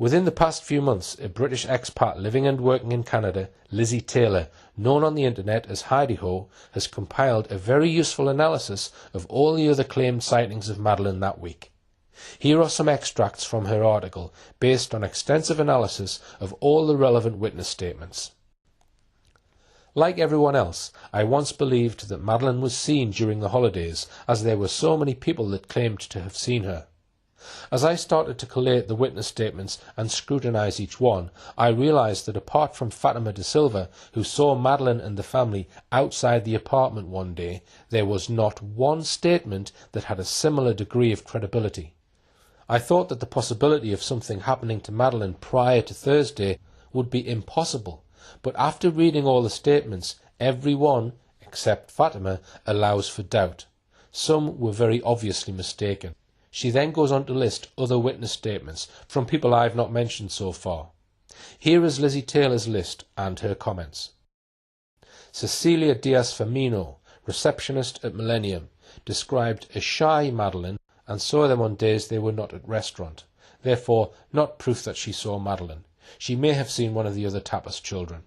Within the past few months, a British expat living and working in Canada, Lizzie Taylor, known on the internet as Heidi-Ho, has compiled a very useful analysis of all the other claimed sightings of Madeleine that week. Here are some extracts from her article, based on extensive analysis of all the relevant witness statements. Like everyone else, I once believed that Madeleine was seen during the holidays, as there were so many people that claimed to have seen her. As I started to collate the witness statements and scrutinise each one, I realised that apart from Fatima de Silva, who saw Madeleine and the family outside the apartment one day, there was not one statement that had a similar degree of credibility. I thought that the possibility of something happening to Madeleine prior to Thursday would be impossible, but after reading all the statements, every one, except Fatima, allows for doubt. Some were very obviously mistaken. She then goes on to list other witness statements from people I have not mentioned so far. Here is Lizzie Taylor's list and her comments. Cecilia Diaz-Firmino, receptionist at Millennium, described a shy Madeleine and saw them on days they were not at restaurant. Therefore, not proof that she saw Madeleine. She may have seen one of the other tapas children.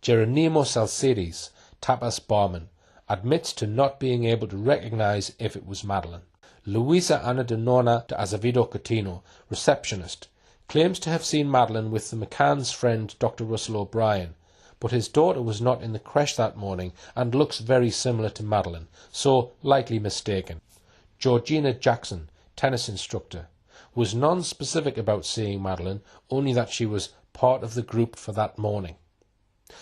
Geronimo Salcedes, tapas barman, admits to not being able to recognise if it was Madeleine. Luisa Ana de Nona de Azevedo Coutinho, receptionist, claims to have seen Madeleine with the McCanns' friend Dr. Russell O'Brien, but his daughter was not in the creche that morning and looks very similar to Madeleine, so likely mistaken. Georgina Jackson, tennis instructor, was non-specific about seeing Madeleine, only that she was part of the group for that morning.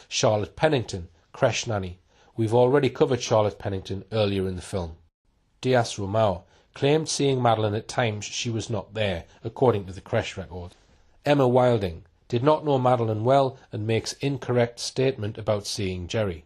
Charlotte Pennington, creche nanny. We've already covered Charlotte Pennington earlier in the film. Diaz Romao claimed seeing Madeleine at times she was not there, according to the creche record. Emma Wilding did not know Madeleine well and makes incorrect statement about seeing Jerry.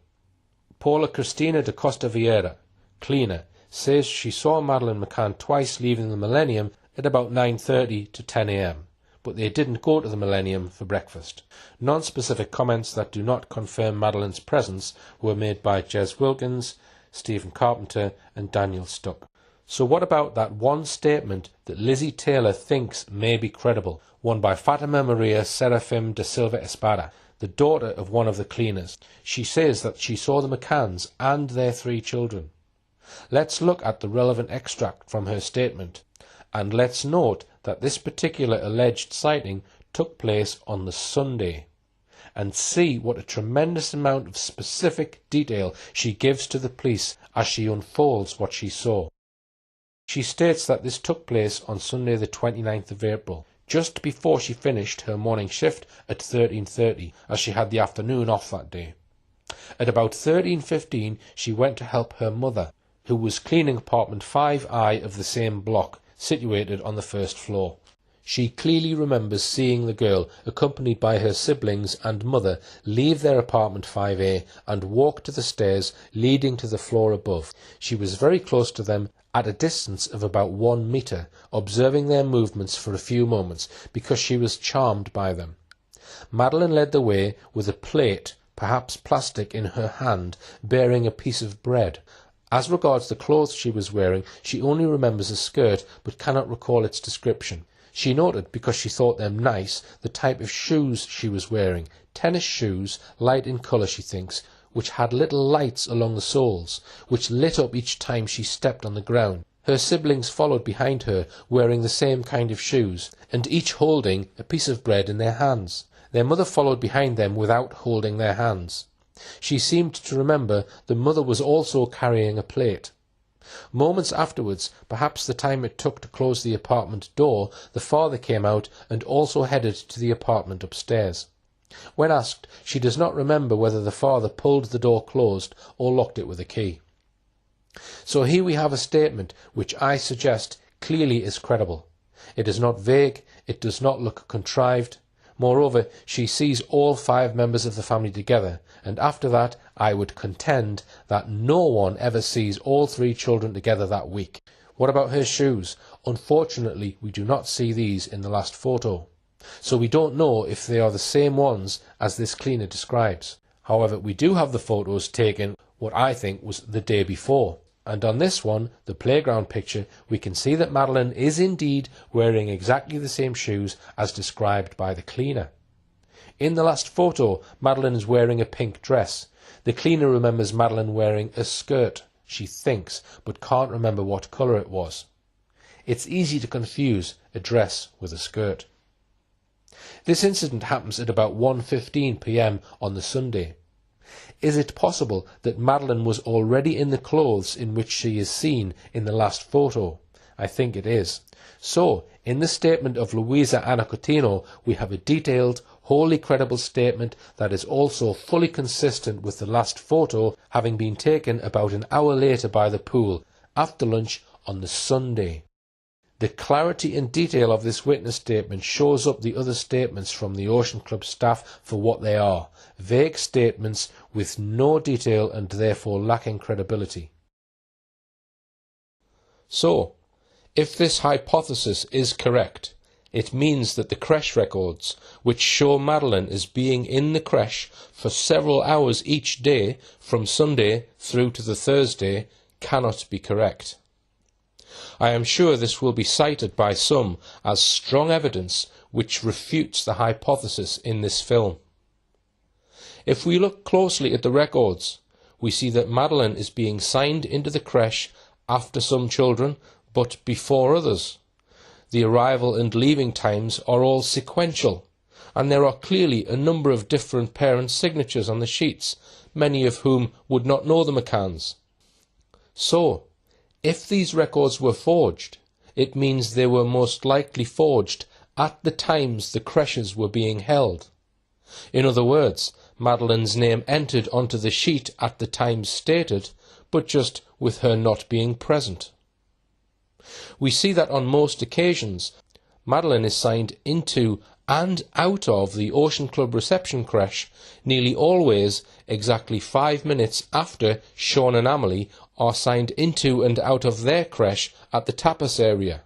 Paula Cristina de Costa Vieira, cleaner, says she saw Madeleine McCann twice leaving the Millennium at about 9:30 to 10 a.m, but they didn't go to the Millennium for breakfast. Non-specific comments that do not confirm Madeleine's presence were made by Jez Wilkins, Stephen Carpenter and Daniel Stuck. So what about that one statement that Lizzie Taylor thinks may be credible, one by Fatima Maria Serafim de Silva Espada, the daughter of one of the cleaners? She says that she saw the McCanns and their 3 children. Let's look at the relevant extract from her statement, and let's note that this particular alleged sighting took place on the Sunday, and see what a tremendous amount of specific detail she gives to the police as she unfolds what she saw. She states that this took place on Sunday the 29th of April, just before she finished her morning shift at 13:30, as she had the afternoon off that day. At about 13:15 she went to help her mother, who was cleaning apartment 5I of the same block, situated on the first floor. She clearly remembers seeing the girl, accompanied by her siblings and mother, leave their apartment 5A and walk to the stairs leading to the floor above. She was very close to them, at a distance of about 1 metre, observing their movements for a few moments, because she was charmed by them. Madeleine led the way with a plate, perhaps plastic, in her hand, bearing a piece of bread. As regards the clothes she was wearing, she only remembers a skirt, but cannot recall its description. She noted, because she thought them nice, the type of shoes she was wearing, tennis shoes, light in colour she thinks, which had little lights along the soles, which lit up each time she stepped on the ground. Her siblings followed behind her, wearing the same kind of shoes, and each holding a piece of bread in their hands. Their mother followed behind them without holding their hands. She seemed to remember the mother was also carrying a plate. Moments afterwards, perhaps the time it took to close the apartment door, the father came out and also headed to the apartment upstairs. When asked, she does not remember whether the father pulled the door closed or locked it with a key. So here we have a statement which I suggest clearly is credible. It is not vague, it does not look contrived. Moreover, she sees all 5 members of the family together, and after that I would contend that no one ever sees all 3 children together that week. What about her shoes? Unfortunately, we do not see these in the last photo, so we don't know if they are the same ones as this cleaner describes. However, we do have the photos taken what I think was the day before, And on this one, the playground picture, we can see that Madeleine is indeed wearing exactly the same shoes as described by the cleaner. In the last photo, Madeleine is wearing a pink dress. The cleaner remembers Madeleine wearing a skirt, she thinks, but can't remember what colour it was. It's easy to confuse a dress with a skirt. This incident happens at about 1:15 p.m. on the Sunday. Is it possible that Madeleine was already in the clothes in which she is seen in the last photo? I think it is. So, in the statement of Luisa Anna Coutinho, we have a detailed, wholly credible statement that is also fully consistent with the last photo having been taken about an hour later by the pool, after lunch on the Sunday. The clarity and detail of this witness statement shows up the other statements from the Ocean Club staff for what they are: vague statements with no detail and therefore lacking credibility. So, if this hypothesis is correct, it means that the creche records, which show Madeleine as being in the creche for several hours each day from Sunday through to the Thursday, cannot be correct. I am sure this will be cited by some as strong evidence which refutes the hypothesis in this film. If we look closely at the records, we see that Madeleine is being signed into the creche after some children, but before others. The arrival and leaving times are all sequential, and there are clearly a number of different parents' signatures on the sheets, many of whom would not know the McCanns. So, if these records were forged, it means they were most likely forged at the times the creches were being held. In other words, Madeleine's name entered onto the sheet at the times stated, but just with her not being present. We see that on most occasions, Madeleine is signed into and out of the Ocean Club reception creche nearly always exactly 5 minutes after Sean and Amelie are signed into and out of their creche at the tapas area.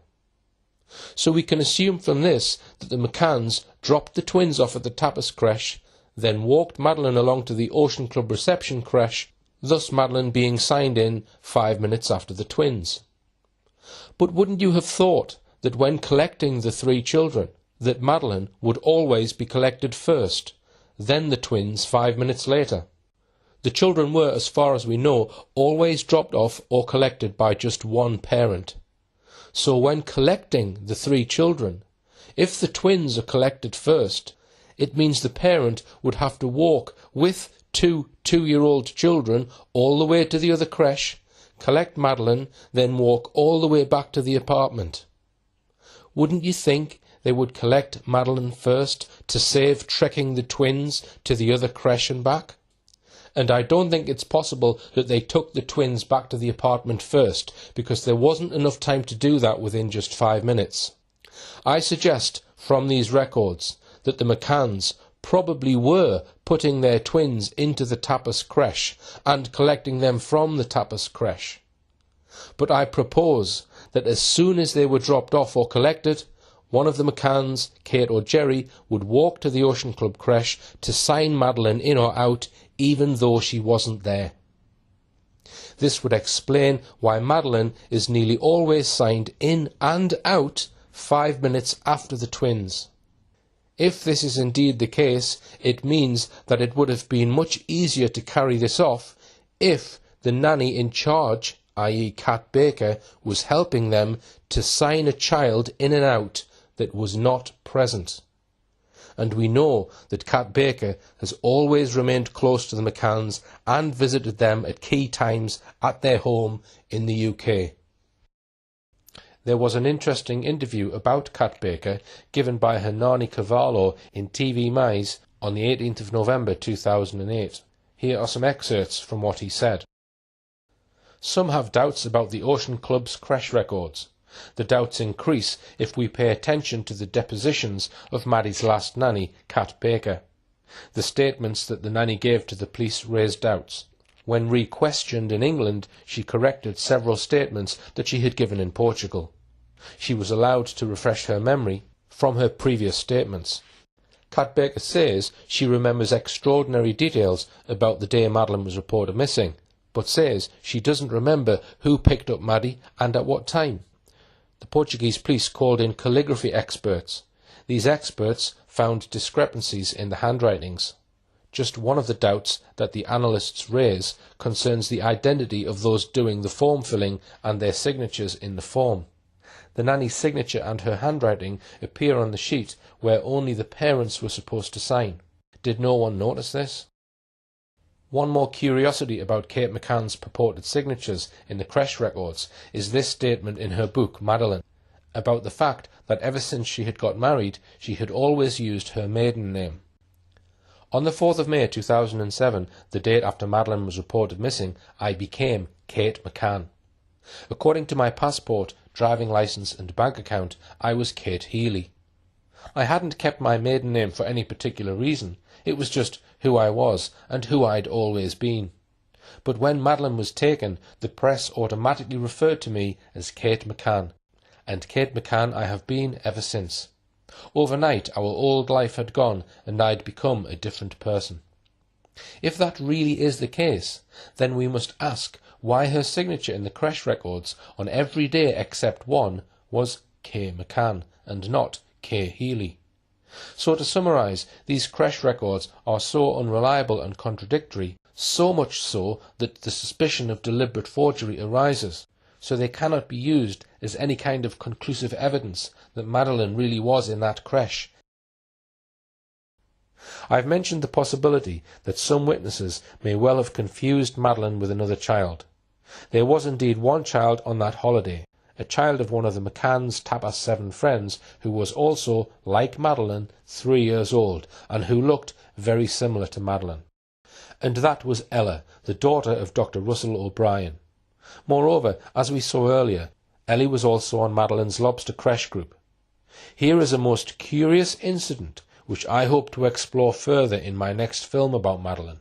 So we can assume from this that the McCanns dropped the twins off at the tapas creche, then walked Madeleine along to the Ocean Club reception creche, thus Madeleine being signed in 5 minutes after the twins. But wouldn't you have thought that when collecting the 3 children, that Madeleine would always be collected first, then the twins 5 minutes later? The children were, as far as we know, always dropped off or collected by just one parent. So when collecting the 3 children, if the twins are collected first, it means the parent would have to walk with 2 two-year-old children all the way to the other creche, collect Madeleine, then walk all the way back to the apartment. Wouldn't you think they would collect Madeleine first to save trekking the twins to the other creche and back? And I don't think it's possible that they took the twins back to the apartment first, because there wasn't enough time to do that within just 5 minutes. I suggest from these records that the McCanns probably were putting their twins into the tapas creche and collecting them from the tapas creche. But I propose that as soon as they were dropped off or collected, one of the McCanns, Kate or Jerry, would walk to the Ocean Club creche to sign Madeleine in or out, even though she wasn't there. This would explain why Madeleine is nearly always signed in and out 5 minutes after the twins. If this is indeed the case, it means that it would have been much easier to carry this off if the nanny in charge, i.e. Kat Baker, was helping them to sign a child in and out that was not present. And we know that Kat Baker has always remained close to the McCanns and visited them at key times at their home in the UK. There was an interesting interview about Kat Baker given by her Nani Cavallo in TV Mais on the 18th of November 2008. Here are some excerpts from what he said. Some have doubts about the Ocean Club's creche records. The doubts increase if we pay attention to the depositions of Maddie's last nanny, Kat Baker. The statements that the nanny gave to the police raised doubts. When re-questioned in England, she corrected several statements that she had given in Portugal. She was allowed to refresh her memory from her previous statements. Kat Baker says she remembers extraordinary details about the day Madeleine was reported missing, but says she doesn't remember who picked up Maddie and at what time. The Portuguese police called in calligraphy experts. These experts found discrepancies in the handwritings. Just one of the doubts that the analysts raise concerns the identity of those doing the form filling and their signatures in the form. The nanny's signature and her handwriting appear on the sheet where only the parents were supposed to sign. Did no one notice this? One more curiosity about Kate McCann's purported signatures in the creche records is this statement in her book, Madeleine, about the fact that ever since she had got married, she had always used her maiden name. On the 4th of May 2007, the date after Madeleine was reported missing, I became Kate McCann. According to my passport, driving licence and bank account, I was Kate Healy. I hadn't kept my maiden name for any particular reason. It was just who I was and who I'd always been. But when Madeleine was taken, the press automatically referred to me as Kate McCann, and Kate McCann I have been ever since. Overnight our old life had gone and I'd become a different person. If that really is the case, then we must ask why her signature in the creche records on every day except one was K. McCann and not K. Healy. So to summarise, these creche records are so unreliable and contradictory, so much so that the suspicion of deliberate forgery arises. So they cannot be used as any kind of conclusive evidence that Madeleine really was in that creche. I've mentioned the possibility that some witnesses may well have confused Madeleine with another child. There was indeed one child on that holiday, a child of one of the McCanns' Tapas 7 friends who was also, like Madeleine, 3 years old and who looked very similar to Madeleine. And that was Ella, the daughter of Dr. Russell O'Brien. Moreover, as we saw earlier, Ellie was also on Madeleine's lobster creche group. Here is a most curious incident which I hope to explore further in my next film about Madeleine.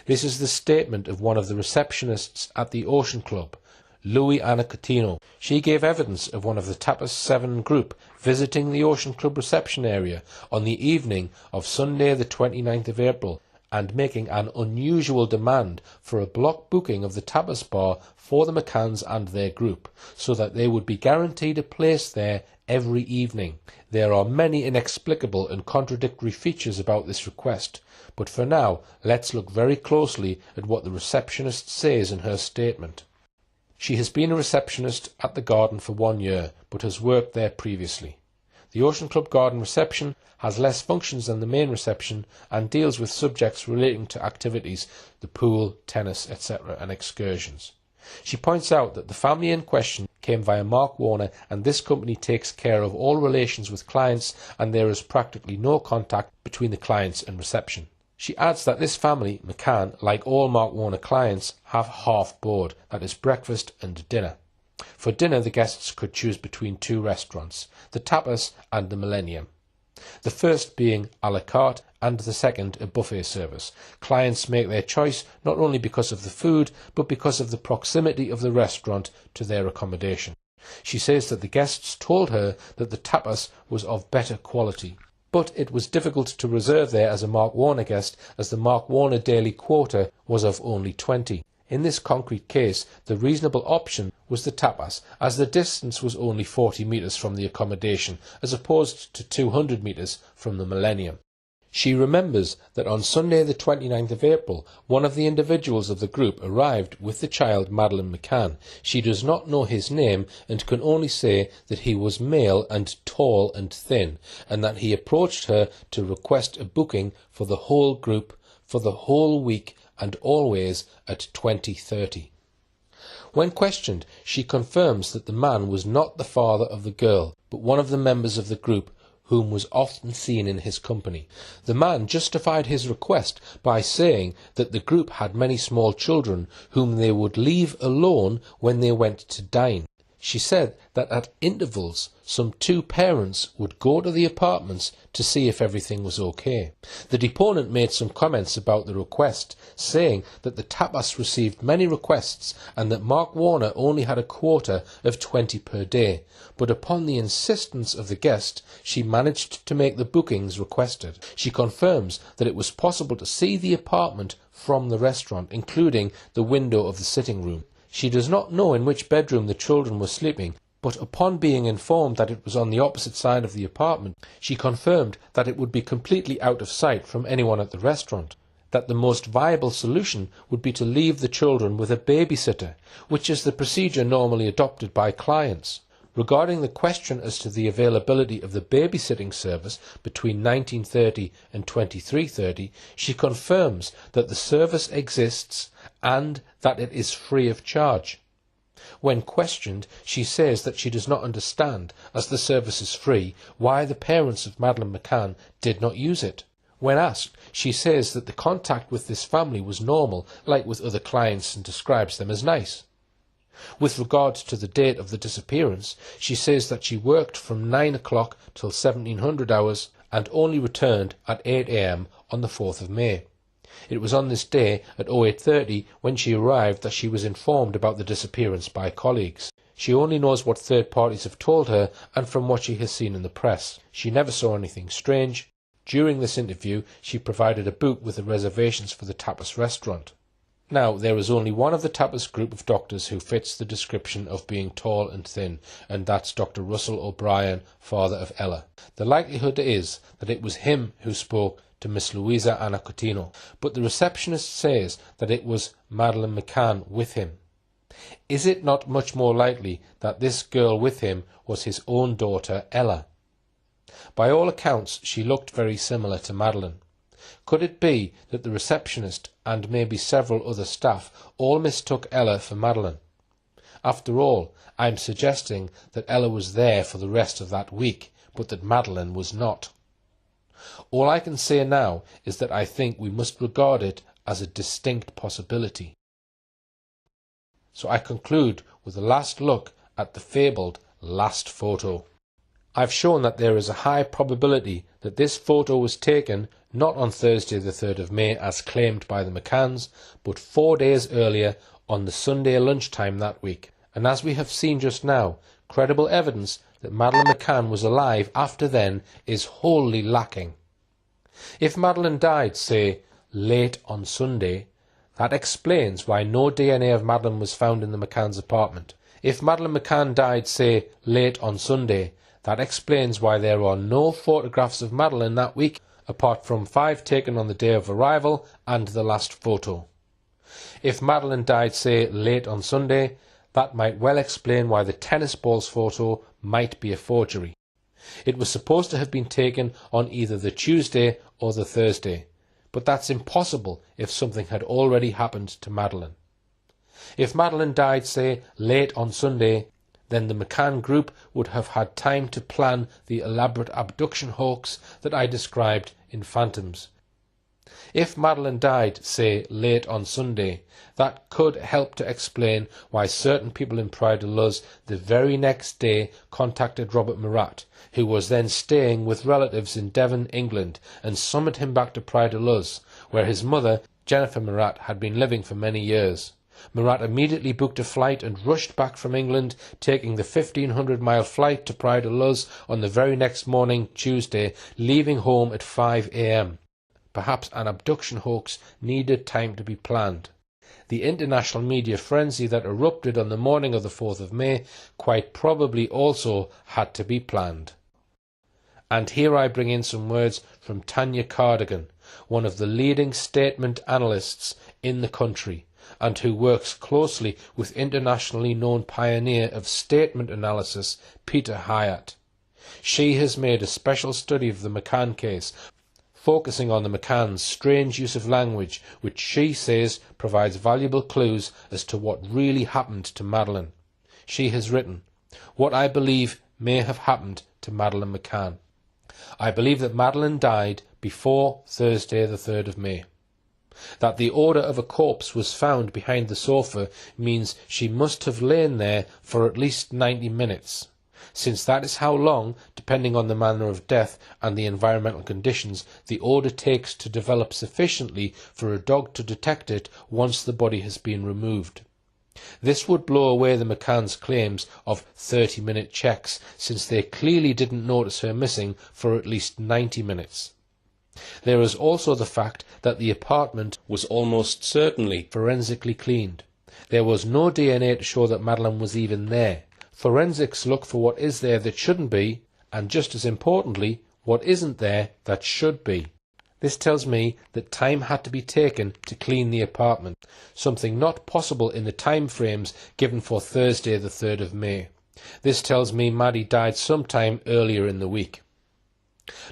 This is the statement of one of the receptionists at the Ocean Club, Louis Anna Coutinho. She gave evidence of one of the Tapas 7 group visiting the Ocean Club reception area on the evening of Sunday the 29th of April and making an unusual demand for a block booking of the tapas bar for the McCanns and their group, so that they would be guaranteed a place there every evening. There are many inexplicable and contradictory features about this request, but for now let's look very closely at what the receptionist says in her statement. She has been a receptionist at the garden for 1 year, but has worked there previously. The Ocean Club Garden reception has less functions than the main reception and deals with subjects relating to activities, the pool, tennis, etc. and excursions. She points out that the family in question came via Mark Warner and this company takes care of all relations with clients and there is practically no contact between the clients and reception. She adds that this family, McCann, like all Mark Warner clients, have half board, that is breakfast and dinner. For dinner the guests could choose between 2 restaurants, the Tapas and the Millennium. The first being a la carte and the second a buffet service. Clients make their choice not only because of the food but because of the proximity of the restaurant to their accommodation. She says that the guests told her that the tapas was of better quality, but it was difficult to reserve there as a Mark Warner guest as the Mark Warner daily quota was of only 20. In this concrete case, the reasonable option was the tapas, as the distance was only 40 metres from the accommodation, as opposed to 200 metres from the Millennium. She remembers that on Sunday the 29th of April, one of the individuals of the group arrived with the child Madeleine McCann. She does not know his name and can only say that he was male and tall and thin, and that he approached her to request a booking for the whole group for the whole week and always at 20:30. When questioned, she confirms that the man was not the father of the girl, but one of the members of the group whom was often seen in his company. The man justified his request by saying that the group had many small children whom they would leave alone when they went to dine. She said that at intervals some two parents would go to the apartments to see if everything was okay. The deponent made some comments about the request, saying that the tapas received many requests and that Mark Warner only had a quota of 20 per day, but upon the insistence of the guest, she managed to make the bookings requested. She confirms that it was possible to see the apartment from the restaurant, including the window of the sitting room. She does not know in which bedroom the children were sleeping, but upon being informed that it was on the opposite side of the apartment, she confirmed that it would be completely out of sight from anyone at the restaurant, that the most viable solution would be to leave the children with a babysitter, which is the procedure normally adopted by clients. Regarding the question as to the availability of the babysitting service between 1930 and 2330, she confirms that the service exists and that it is free of charge. When questioned, she says that she does not understand, as the service is free, why the parents of Madeleine McCann did not use it. When asked, she says that the contact with this family was normal, like with other clients, and describes them as nice. With regard to the date of the disappearance, she says that she worked from 9 o'clock till 1700 hours and only returned at 8 a.m. on the 4th of May. It was on this day at 08:30 when she arrived that she was informed about the disappearance by colleagues. She only knows what third parties have told her and from what she has seen in the press. She never saw anything strange. During this interview, she provided a book with the reservations for the tapas restaurant. Now, there is only one of the tapas group of doctors who fits the description of being tall and thin, and that's Dr. Russell O'Brien, father of Ella. The likelihood is that it was him who spoke to Miss Louisa Anna Coutinho, but the receptionist says that it was Madeleine McCann with him. Is it not much more likely that this girl with him was his own daughter, Ella? By all accounts, she looked very similar to Madeleine. Could it be that the receptionist and maybe several other staff all mistook Ella for Madeleine? After all, I am suggesting that Ella was there for the rest of that week, but that Madeleine was not. All I can say now is that I think we must regard it as a distinct possibility. So I conclude with a last look at the fabled last photo. I've shown that there is a high probability that this photo was taken not on Thursday the 3rd of May as claimed by the McCanns, but 4 days earlier on the Sunday lunchtime that week. And as we have seen just now, credible evidence that Madeleine McCann was alive after then is wholly lacking. If Madeleine died, say, late on Sunday, that explains why no DNA of Madeleine was found in the McCann's apartment. If Madeleine McCann died, say, late on Sunday, that explains why there are no photographs of Madeleine that week, apart from 5 taken on the day of arrival and the last photo. If Madeleine died, say, late on Sunday, that might well explain why the tennis balls photo might be a forgery. It was supposed to have been taken on either the Tuesday or the Thursday, but that's impossible if something had already happened to Madeleine. If Madeleine died, say, late on Sunday, then the McCann group would have had time to plan the elaborate abduction hoax that I described in Phantoms. If Madeleine died, say, late on Sunday, that could help to explain why certain people in Praia de Luz the very next day contacted Robert Murat, who was then staying with relatives in Devon, England, and summoned him back to Praia de Luz, where his mother, Jennifer Murat, had been living for many years. Murat immediately booked a flight and rushed back from England, taking the 1,500-mile flight to Praia de Luz on the very next morning, Tuesday, leaving home at 5 a.m. Perhaps an abduction hoax needed time to be planned. The international media frenzy that erupted on the morning of the 4th of May quite probably also had to be planned. And here I bring in some words from Tanya Cardigan, one of the leading statement analysts in the country, and who works closely with internationally known pioneer of statement analysis, Peter Hyatt. She has made a special study of the McCann case, focusing on the McCann's strange use of language, which she says provides valuable clues as to what really happened to Madeleine. She has written, "What I believe may have happened to Madeleine McCann. I believe that Madeleine died before Thursday the 3rd of May. That the odour of a corpse was found behind the sofa means she must have lain there for at least 90 minutes, since that is how long, depending on the manner of death and the environmental conditions, the odour takes to develop sufficiently for a dog to detect it once the body has been removed. This would blow away the McCanns' claims of 30-minute checks, since they clearly didn't notice her missing for at least 90 minutes. There is also the fact that the apartment was almost certainly forensically cleaned. There was no DNA to show that Madeleine was even there. Forensics look for what is there that shouldn't be, and just as importantly, what isn't there that should be. This tells me that time had to be taken to clean the apartment, something not possible in the time frames given for Thursday the 3rd of May. This tells me Maddie died sometime earlier in the week.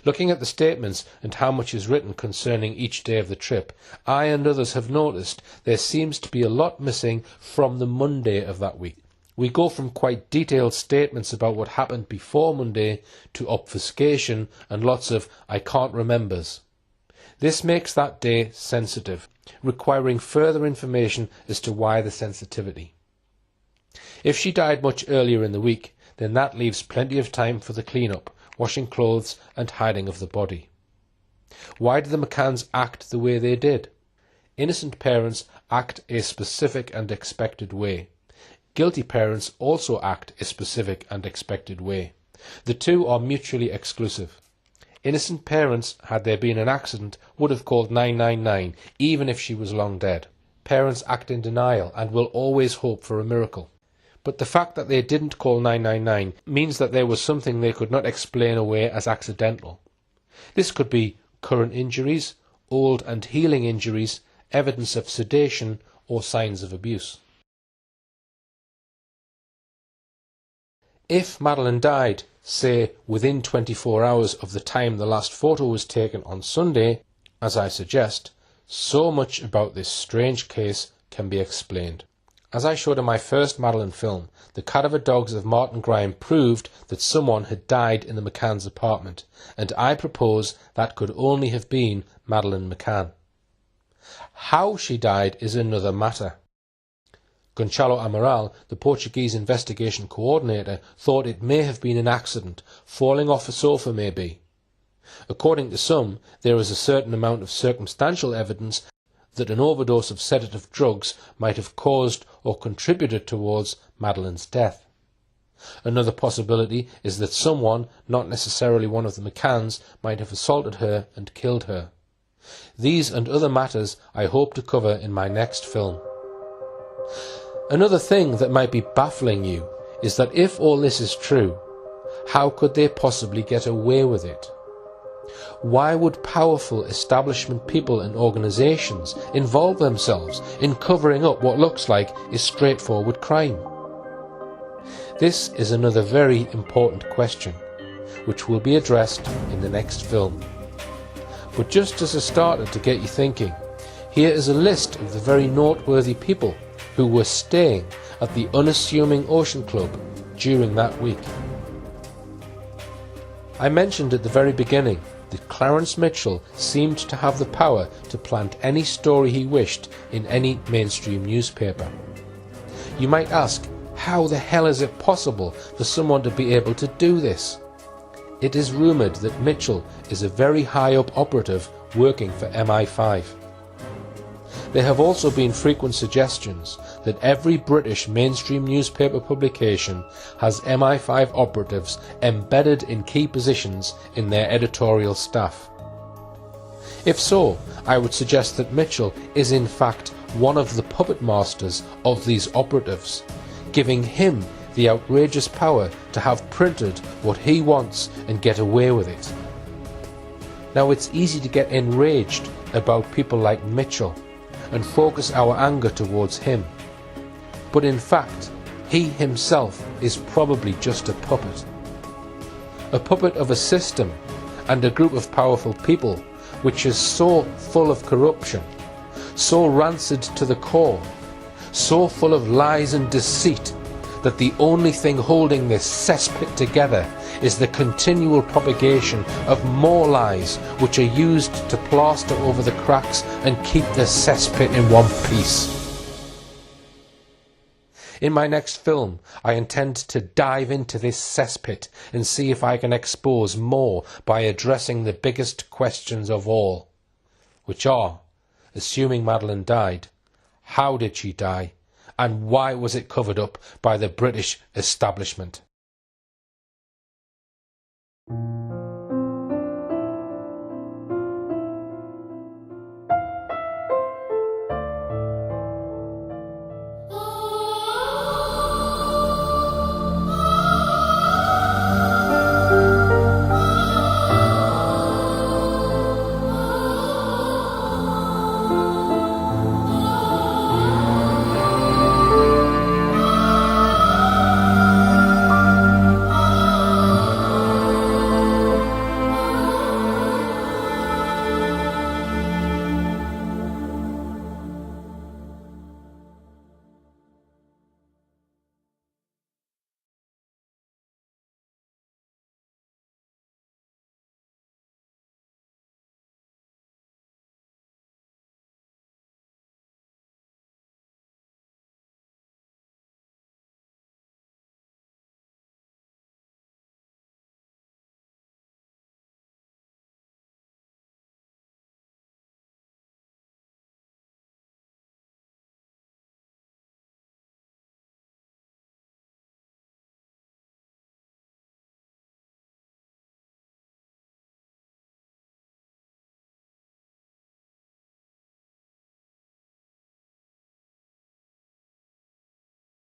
Looking at the statements and how much is written concerning each day of the trip, I and others have noticed there seems to be a lot missing from the Monday of that week. We go from quite detailed statements about what happened before Monday to obfuscation and lots of "I can't remembers." This makes that day sensitive, requiring further information as to why the sensitivity. If she died much earlier in the week, then that leaves plenty of time for the clean-up, washing clothes and hiding of the body. Why did the McCanns act the way they did? Innocent parents act a specific and expected way. Guilty parents also act a specific and expected way. The two are mutually exclusive. Innocent parents, had there been an accident, would have called 999, even if she was long dead. Parents act in denial and will always hope for a miracle. But the fact that they didn't call 999 means that there was something they could not explain away as accidental. This could be current injuries, old and healing injuries, evidence of sedation, or signs of abuse. If Madeleine died, say, within 24 hours of the time the last photo was taken on Sunday, as I suggest, so much about this strange case can be explained. As I showed in my first Madeleine film, the cadaver dogs of Martin Grime proved that someone had died in the McCanns' apartment, and I propose that could only have been Madeleine McCann. How she died is another matter. Gonçalo Amaral, the Portuguese investigation coordinator, thought it may have been an accident, falling off a sofa maybe. According to some, there is a certain amount of circumstantial evidence that an overdose of sedative drugs might have caused or contributed towards Madeleine's death. Another possibility is that someone, not necessarily one of the McCanns, might have assaulted her and killed her. These and other matters I hope to cover in my next film. Another thing that might be baffling you is that if all this is true, how could they possibly get away with it? Why would powerful establishment people and organisations involve themselves in covering up what looks like is straightforward crime? This is another very important question, which will be addressed in the next film. But just as a starter to get you thinking, here is a list of the very noteworthy people who were staying at the unassuming Ocean Club during that week. I mentioned at the very beginning that Clarence Mitchell seemed to have the power to plant any story he wished in any mainstream newspaper. You might ask, how the hell is it possible for someone to be able to do this? It is rumoured that Mitchell is a very high-up operative working for MI5. There have also been frequent suggestions that every British mainstream newspaper publication has MI5 operatives embedded in key positions in their editorial staff. If so, I would suggest that Mitchell is in fact one of the puppet masters of these operatives, giving him the outrageous power to have printed what he wants and get away with it. Now, it's easy to get enraged about people like Mitchell and focus our anger towards him. But in fact, he himself is probably just a puppet. A puppet of a system and a group of powerful people which is so full of corruption, so rancid to the core, so full of lies and deceit, that the only thing holding this cesspit together is the continual propagation of more lies which are used to plaster over the cracks and keep the cesspit in one piece. In my next film, I intend to dive into this cesspit and see if I can expose more by addressing the biggest questions of all, which are, assuming Madeleine died, how did she die, and why was it covered up by the British establishment?